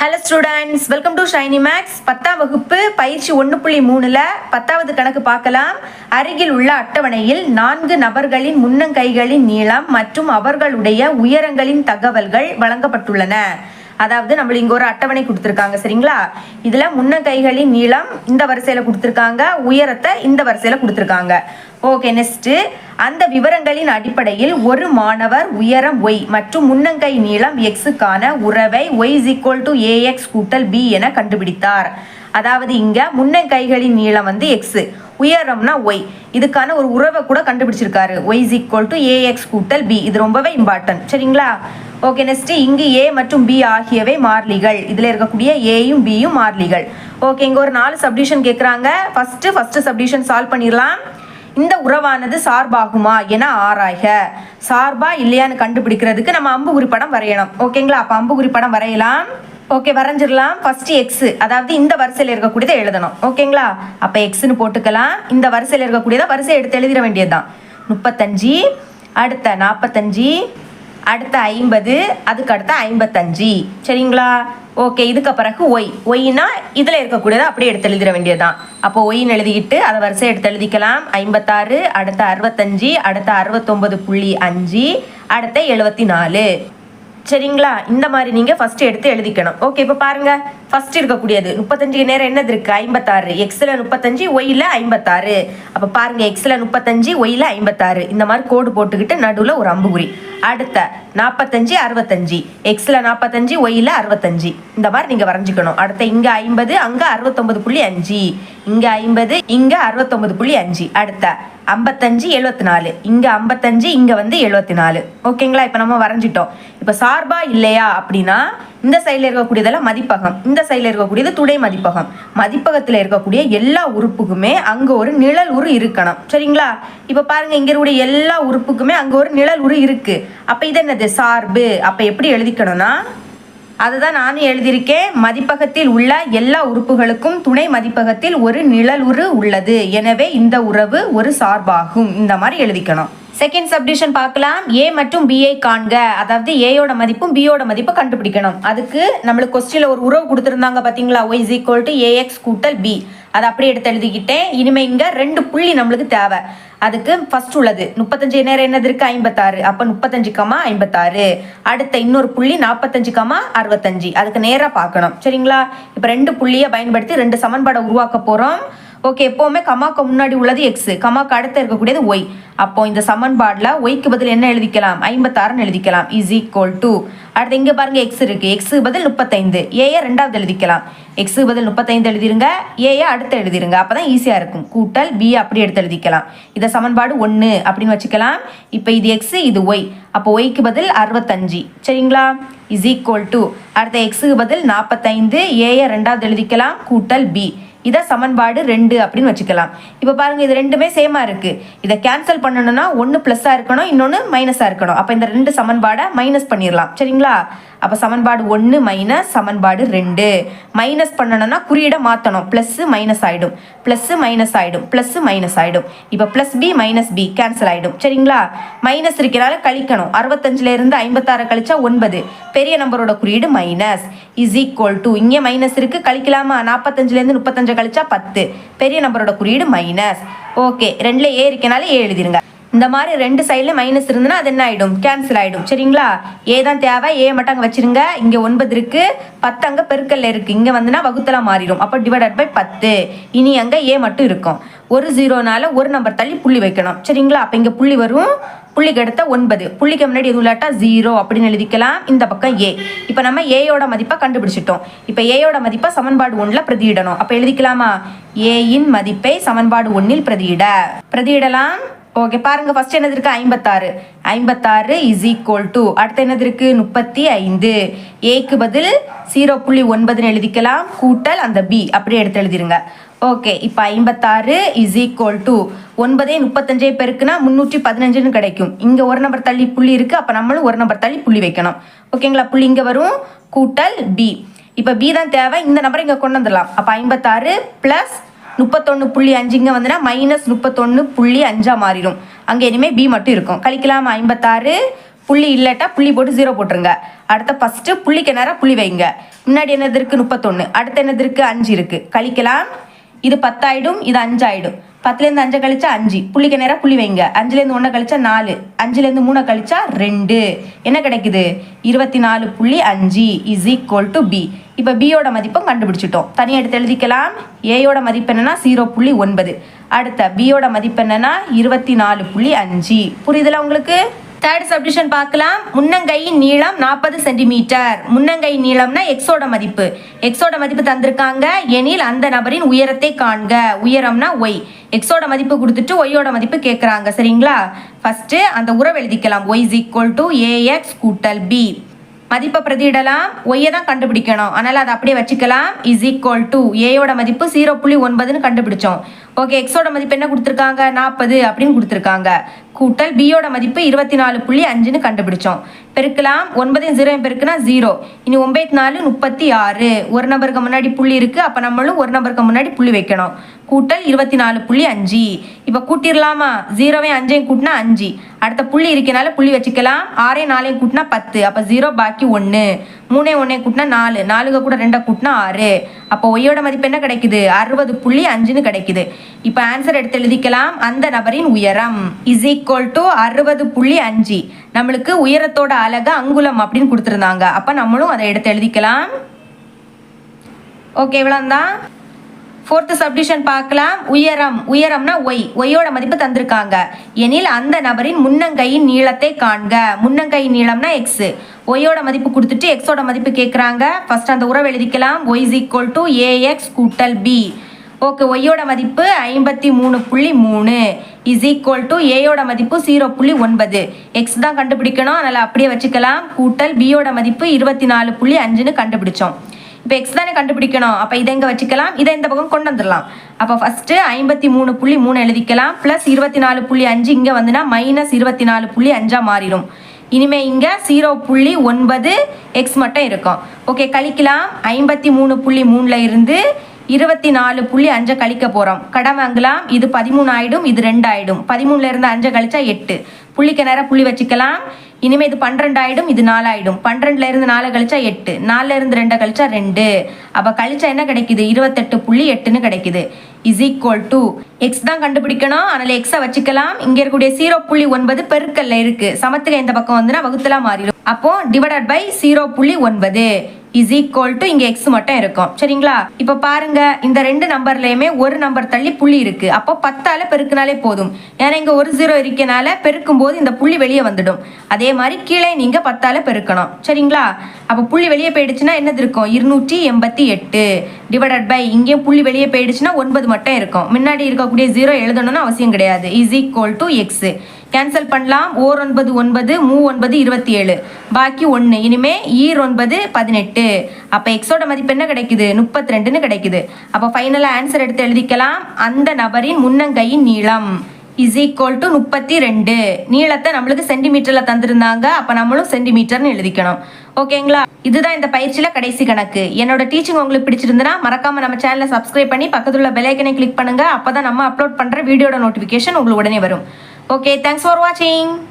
Hello students, welcome to Shiny Max. 10ஆம் வகுப்பு பயிற்சி 1.3ல் 10வது கணக்கு பார்க்கலாம். அருகில் உள்ள அட்டவணையில் 4 நபர்களின் முன்னங்கைகளின் நீளம் மற்றும் அவர்களுடைய உயரங்களின் தகவல்கள் வழங்கப்பட்டுள்ளன. அதாவது நம்ம இங்க ஒரு அட்டவணை கொடுத்துருக்காங்க, சரிங்களா? இதுல முன்னங்கைகளின் நீளம் இந்த வரிசையில கொடுத்துருக்காங்க, உயரத்தை இந்த வரிசையில கொடுத்துருக்காங்க. ஓகே, நெக்ஸ்ட் அந்த விவரங்களின் அடிப்படையில் ஒரு மாணவர் உயரம் y மற்றும் முன்னங்கை நீளம் xக்கான உறவை y = ax கூட்டல் b என கண்டுபிடித்தார். அதாவது இங்க முன்னங்கைகளின் நீளம் வந்து x, உயரம்னா y, இதுக்கான ஒரு உறவை கூட கண்டுபிடிச்சிருக்காரு. y = ax கூட்டல் b. இது ரொம்பவே இம்பார்ட்டன்ட், சரிங்களா? ஓகே, நெக்ஸ்ட் இங்கு a மற்றும் b ஆகியவை மாறிலிகள். இதுல இருக்கக்கூடிய ஏயும் பியும் மாறிலிகள். ஓகே, இங்க ஒரு 4 சப்டிவிஷன் கேட்குறாங்க. ஃபர்ஸ்ட் சப்டிவிஷன் சால்வ் பண்ணிடலாம். இந்த உறவானது சார்பாகுமா என ஆராய்க. சார்பா இல்லையான்னு கண்டுபிடிக்கிறதுக்கு நம்ம அம்புகுறி படம் வரையணும். ஓகேங்களா? அப்போ அம்புகுறி படம் வரையலாம். ஓகே, வரைஞ்சிடலாம். ஃபர்ஸ்ட் எக்ஸ், அதாவது இந்த வரிசையில் இருக்கக்கூடியதை எழுதணும். ஓகேங்களா? அப்போ எக்ஸ்ன்னு போட்டுக்கலாம். இந்த வரிசையில் இருக்கக்கூடியதை வரிசை எடுத்து எழுதிட வேண்டியதுதான். 35, அடுத்த 45, அடுத்த 50, அதுக்கு அடுத்த 55, சரிங்களா? ஓகே, இதுக்கு பிறகு ஒய்னா இதில் இருக்கக்கூடியதை அப்படியே எடுத்து எழுதிட வேண்டியதுதான். அப்போ ஒய்ன்னு எழுதிக்கிட்டு அதை வரிசை எடுத்து எழுதிக்கலாம். 56, அடுத்த 65, அடுத்த 69.5, அடுத்த 74, சரிங்களா? இந்த மாதிரி நீங்கள் ஃபர்ஸ்ட் எடுத்து எழுதிக்கணும். ஓகே, இப்போ பாருங்க, ஃபர்ஸ்ட் இருக்கக்கூடியது 35 நேரம் என்னது இருக்கு? 56. எக்ஸில் 35, ஒய்யில் 56. அப்போ பாருங்க, எக்ஸில் 35, ஒய்யில் 56. இந்த மாதிரி கோடு போட்டுக்கிட்டு நடுவில் ஒரு அம்புகுறி. அடுத்த 45, 65. எக்ஸில் 45, ஒய்யில் 65. இந்த மாதிரி நீங்கள் வரைஞ்சிக்கணும். அடுத்த இங்கே 50, அங்கே 69.5, இங்கே 50, இங்கே 69.5. அடுத்த 55, 74. இங்கே 55, இங்கே வந்து 74. ஓகேங்களா? இப்போ நம்ம வரைஞ்சிட்டோம். இப்போ சார்பா இல்லையா அப்படின்னா இந்த சைடில் இருக்கக்கூடியதெல்லாம் மதிப்பகம், இந்த சைடில் இருக்கக்கூடியது துணை மதிப்பகம். மதிப்பகத்தில் இருக்கக்கூடிய எல்லா உறுப்புக்குமே அங்கே ஒரு நிழல் உரு இருக்கணும், சரிங்களா? இப்போ பாருங்க, இங்கே இருக்கக்கூடிய எல்லா உறுப்புக்குமே அங்கே ஒரு நிழல் உரு இருக்கு. அப்போ இது என்னது? சார்பு. அப்போ எப்படி எழுதிக்கணும்னா, அதுதான் நானும் எழுதியிருக்கேன். மதிப்பகத்தில் உள்ள எல்லா உறுப்புகளுக்கும் துணை மதிப்பகத்தில் ஒரு நிழல் உரு உள்ளது, எனவே இந்த உறவு ஒரு சார்பாகும். இந்த மாதிரி எழுதிக்கணும். செகண்ட் சப்டிவிஷன் பார்க்கலாம். ஏ மற்றும் பிஐ காண்க. அதாவது ஏயோட மதிப்பும் பியோட மதிப்பை கண்டுபிடிக்கணும். அதுக்கு நம்மளுக்கு கொஸ்டின்ல ஒரு உறவு கொடுத்துருந்தாங்க பார்த்தீங்களா? y = ax கூட்டல் b. அதை அப்படியே எடுத்து எழுதிக்கிட்டேன். இனிமே இங்க 2 புள்ளி நம்மளுக்கு தேவை. அதுக்கு ஃபர்ஸ்ட் உள்ளது 35 நேரம் என்னது இருக்கு? 56. அப்போ 35, 56. அடுத்த இன்னொரு புள்ளி 45, 65. அதுக்கு நேராக பார்க்கணும், சரிங்களா? இப்போ 2 புள்ளியை பயன்படுத்தி 2 சமன்பாடை உருவாக்க போகிறோம். ஓகே, எப்போவுமே கமாக்கு முன்னாடி உள்ளது எக்ஸ், கமாக்கு அடுத்து இருக்கக்கூடியது ஒய். அப்போ இந்த சமன்பாடில் ஒய்க்கு பதில் என்ன எழுதிக்கலாம்? 56 எழுதிக்கலாம். = அடுத்து இங்கே பாருங்க, எக்ஸ் இருக்கு. எக்ஸுக்கு பதில் 35. ஏயை ரெண்டாவது எழுதிக்கலாம். எக்ஸுக்கு பதில் 35 எழுதிருங்க, ஏயை அடுத்து எழுதிருங்க. அப்போ தான் ஈஸியாக இருக்கும். கூட்டல் பி அப்படி எடுத்து எழுதிக்கலாம். இதை சமன்பாடு 1 அப்படின்னு வச்சுக்கலாம். இப்போ இது எக்ஸ், இது ஒய். அப்போ ஒய்க்கு பதில் 65, சரிங்களா? = அடுத்த எக்ஸுக்கு பதில் 45, ஏயை ரெண்டாவது எழுதிக்கலாம். கூட்டல் பி. இதை சமன்பாடு 2 அப்படின்னு வச்சுக்கலாம். இப்போ பாருங்க, இது ரெண்டுமே சேமா இருக்கு. இதை கேன்சல் பண்ணணும்னா ஒன்று ப்ளஸ்ஸாக இருக்கணும், இன்னொன்று மைனஸாக இருக்கணும். அப்போ இந்த 2 சமன்பாடை மைனஸ் பண்ணிடலாம், சரிங்களா? அப்போ சமன்பாடு 1 மைனஸ் சமன்பாடு 2. மைனஸ் பண்ணணும்னா குறியீடை மாற்றணும். ப்ளஸ் மைனஸ் ஆகிடும், ப்ளஸ் மைனஸ் ஆகிடும், ப்ளஸ் மைனஸ் ஆகிடும். இப்போ plus B minus B cancel ஆகிடும், சரிங்களா? மைனஸ் இருக்கிறனால கழிக்கணும். 65 56 கழிச்சா 9. பெரிய நம்பரோட குறியீடு மைனஸ். = இங்கே மைனஸ் இருக்கு, கழிக்கலாமா? 45 35 கழிச்சா 10. பெரிய நம்பரோட குறியீடு மைனஸ். ஓகே, 2ல் ஏ இருக்கனால ஏ எழுதிருங்க. இந்த மாதிரி 2 சைடில் மைனஸ் இருந்துன்னா அது என்ன ஆகிடும்? கேன்சல் ஆகிடும், சரிங்களா? ஏ தான் தேவை, ஏ மட்டும் அங்கே வச்சிருங்க. இங்கே 9 இருக்கு, 10 அங்கே பெருக்கல்ல இருக்கு. இங்கே வந்துன்னா வகுத்தலாம் மாறிடும். அப்போ டிவைடட் பை 10. இனி அங்கே ஏ மட்டும் இருக்கும். ஒரு 0னால ஒரு நம்பர் தள்ளி புள்ளி வைக்கணும், சரிங்களா? அப்போ இங்கே புள்ளி வரும். புள்ளிக்கு அடுத்த 9, புள்ளிக்கு முன்னாடி எதுவும் இல்லாட்டா 0 அப்படின்னு எழுதிக்கலாம். இந்த பக்கம் ஏ. இப்போ நம்ம ஏயோட மதிப்பை கண்டுபிடிச்சிட்டோம். இப்போ ஏயோட மதிப்பை சமன்பாடு 1ல் பிரதியிடணும். அப்போ எழுதிக்கலாமா? ஏயின் மதிப்பை சமன்பாடு 1ல் பிரதியிடலாம். ஓகே, பாருங்க, ஃபர்ஸ்ட் என்னது இருக்கு? 56. 56 = அடுத்து என்னது இருக்கு? 35. ஏக்கு பதில் 0.9 எழுதிக்கலாம். கூட்டல் அந்த பி அப்படியே எடுத்து எழுதிருங்க. ஓகே, இப்போ 56 = 9 35 பெருக்குனா 315 கிடைக்கும். இங்கே ஒரு நம்பர் தள்ளி புள்ளி இருக்கு, அப்போ நம்மளும் ஒரு நம்பர் தள்ளி புள்ளி வைக்கணும். ஓகேங்களா? புள்ளி இங்கே வரும். கூட்டல் பி. இப்போ பி தான் தேவை. இந்த நம்பரை இங்கே கொண்டு வந்துடலாம். அப்போ 56 + 31.5 இங்கே வந்துன்னா மைனஸ் 31.5 மாறிடும். அங்கே இனிமேல் பி மட்டும் இருக்கும். கழிக்கலாம். 56 புள்ளி இல்லட்டா புள்ளி போட்டு 0 போட்டுருங்க. அடுத்த ஃபர்ஸ்ட் புள்ளிக்கு நேரா புள்ளி வைங்க. முன்னாடி என்னது இருக்கு 31, அடுத்து என்னது இருக்கு 5 இருக்கு. கழிக்கலாம். இது 10 ஆயிடும், இது 5 ஆயிடும். 10லேருந்து 5 கழிச்சா 5, புள்ளிக்கு நேரா புள்ளி வைங்க. 5லேருந்து 1 கழிச்சா 4, 5லேருந்து 3 கழிச்சா 2, என்ன கிடைக்குது 24.5 இஸ் ஈக்குவல் டு பி. இப்போ பியோட மதிப்பும் கண்டுபிடிச்சிட்டோம். தனியாக எடுத்து எழுதிக்கலாம். ஏயோட மதிப்பு என்னன்னா 0.9, அடுத்த பியோட மதிப்பு என்னன்னா 24.5. புரியுதுல உங்களுக்கு? தேர்ட் சப்டிஷன் பார்க்கலாம். முன்னங்கையின் நீளம் 40 சென்டிமீட்டர். முன்னங்கை நீளம்னா எக்ஸோட மதிப்பு. எக்ஸோட மதிப்பு தந்திருக்காங்க எனில் அந்த நபரின் உயரத்தை காண்க. உயரம்னா ஒய். எக்ஸோட மதிப்பு கொடுத்துட்டு ஒய்யோட மதிப்பு கேட்குறாங்க. சரிங்களா? ஃபர்ஸ்ட் அந்த உறவு எழுதிக்கலாம். Y is equal to A X கூட்டல் பி. மதிப்பை பிரதியிடலாம். ஒய்யை தான் கண்டுபிடிக்கணும், அதனால் அதை அப்படியே வச்சுக்கலாம். இஸ் ஈக்குவல் டு ஏயோட மதிப்பு 0.9ன்னு கண்டுபிடிச்சோம். ஓகே, எக்ஸோட மதிப்பு என்ன கொடுத்துருக்காங்க 40 அப்படின்னு கொடுத்துருக்காங்க. கூட்டல் பியோட மதிப்பு 24.5ன்னு கண்டுபிடிச்சோம். பெருக்கலாம். 9 0 பெருக்குனா 0. இனி 9 4 36. ஒரு நம்பருக்கு முன்னாடி புள்ளி இருக்கு, அப்போ நம்மளும் ஒரு நம்பருக்கு முன்னாடி புள்ளி வைக்கணும். கூட்டல் 24.5. இப்போ கூட்டிடலாமா? 0 5 கூட்டினா 5. அடுத்த புள்ளி இருக்கனால புள்ளி வச்சுக்கலாம். 6 4 கூட்டினா 10, அப்போ 0 பாக்கி 1. 3 1 கூட்டினா 4, 4 கூட 2 கூட்டினா 6. அப்போ ஒய்யோட மதிப்பு என்ன கிடைக்குது 60.5ன்னு கிடைக்குது. இப்போ ஆன்சர் எடுத்து எழுதிக்கலாம். அந்த நபரின் உயரம் இஸ் ஈக்குவல் டு 60.5. நம்மளுக்கு உயரத்தோட அலகு அங்குலம் அப்படின்னு கொடுத்துருந்தாங்க. அப்போ நம்மளும் அதை எடுத்து எழுதிக்கலாம். ஓகே, இவ்வளோதான். ஃபோர்த்து சப்டிஷன் பார்க்கலாம். உயரம். உயரம்னா ஒய். ஒய்யோட மதிப்பு தந்திருக்காங்க எனில் அந்த நபரின் முன்னங்கையின் நீளத்தை காண்க. முன்னங்கையின் நீளம்னா எக்ஸ். ஒய்யோட மதிப்பு கொடுத்துட்டு எக்ஸோட மதிப்பு கேட்குறாங்க. ஃபர்ஸ்ட் அந்த உறவு எழுதிக்கலாம். Y is equal to A X கூட்டல் பி. ஓகே, ஒய்யோட மதிப்பு 53.3 இஸ் ஈக்குவல் டு ஏயோட மதிப்பு 0.9. எக்ஸ் தான் கண்டுபிடிக்கணும், அதனால் அப்படியே வச்சுக்கலாம். கூட்டல் பியோட மதிப்பு 24.5ன்னு கண்டுபிடிச்சோம். இப்போ எக்ஸ் தானே கண்டுபிடிக்கணும், அப்போ இதை இங்கே வச்சுக்கலாம். இதை இந்த பக்கம் கொண்டு வந்துடலாம். அப்போ ஃபஸ்ட்டு 53.3 எழுதிக்கலாம். ப்ளஸ் 24.5 இங்கே வந்துன்னா மைனஸ் 24.5 மாறிடும். இனிமேல் இங்கே 0.9 எக்ஸ் மட்டும் இருக்கும். ஓகே, கழிக்கலாம். 53.3 இருந்து 24.5 கழிக்க போகிறோம். கடன் வாங்கலாம். இது 13 ஆகிடும், இது 2 ஆகிடும். 13 இருந்து 5 கழிச்சா 8. புள்ளிக்கு நேரம் புள்ளி வச்சுக்கலாம். இனிமேல் இது 12 ஆகிடும், இது 4 ஆகிடும். 12 இருந்து 4 கழிச்சா 8, 4 இருந்து 2 கழிச்சா 2. அப்போ கழிச்சா என்ன கிடைக்குது 28.8ன்னு கிடைக்குது. இஸ் ஈக்குவல் டு எக்ஸ் தான் கண்டுபிடிக்கணும், அதனால் எக்ஸை வச்சுக்கலாம். இங்கே இருக்கக்கூடிய 0.9 பெருக்கல்ல இருக்கு. சமத்துக்கு இந்த பக்கம் வந்துன்னா வகுத்தலாம் மாறிடும். அப்போ divided by 0.9 is equal to இங்கே எக்ஸ் மட்டும் இருக்கும். சரிங்களா? இப்போ பாருங்க, இந்த ரெண்டு நம்பர்லையுமே ஒரு நம்பர் தள்ளி புள்ளி இருக்கு. அப்போ 10ஆல பெருக்கினாலே போதும். ஏன்னா இங்கே ஒரு 0 இருக்கனால பெருக்கும் போது இந்த புள்ளி வெளியே வந்துடும். அதே மாதிரி கீழே நீங்க 10ஆல பெருக்கணும். சரிங்களா? அப்போ புள்ளி வெளியே போயிடுச்சுன்னா என்னது இருக்கும் 288 டிவைடட் பை இங்கேயும் புள்ளி வெளியே போயிடுச்சுன்னா 9 மட்டும் இருக்கும். முன்னாடி இருக்கக்கூடிய 0 எழுதணும்னு அவசியம் கிடையாது. Is equal to X. Cancel பண்ணலாம். 4 9 9 3 9 27, பாக்கி 1. இனிமே 9 18. அப்போ எக்ஸோட மதிப்பு என்ன கிடைக்குது 32ன்னு கிடைக்குது. அப்போ ஃபைனலாக ஆன்சர் எடுத்து எழுதிக்கலாம். அந்த நபரின் முன்னங்கையின் நீளம் இஸ் ஈக்குவல் டு 32. நீளத்தை நம்மளுக்கு சென்டிமீட்டரில் தந்திருந்தாங்க, அப்போ நம்மளும் சென்டிமீட்டர்னு எழுதிக்கணும். ஓகேங்களா? இதுதான் இந்த பயிற்சியில் கடைசி கணக்கு. என்னோட டீச்சிங் உங்களுக்கு பிடிச்சிருந்துன்னா மறக்காம நம்ம சேனலை சப்ஸ்கிரைப் பண்ணி பக்கத்துல உள்ள பெல் ஐக்கனை கிளிக் பண்ணுங்க. அப்பதான் நம்ம அப்லோட் பண்ற வீடியோட நோட்டிஃபிகேஷன் உங்களுக்கு உடனே வரும். Okay, thanks for watching.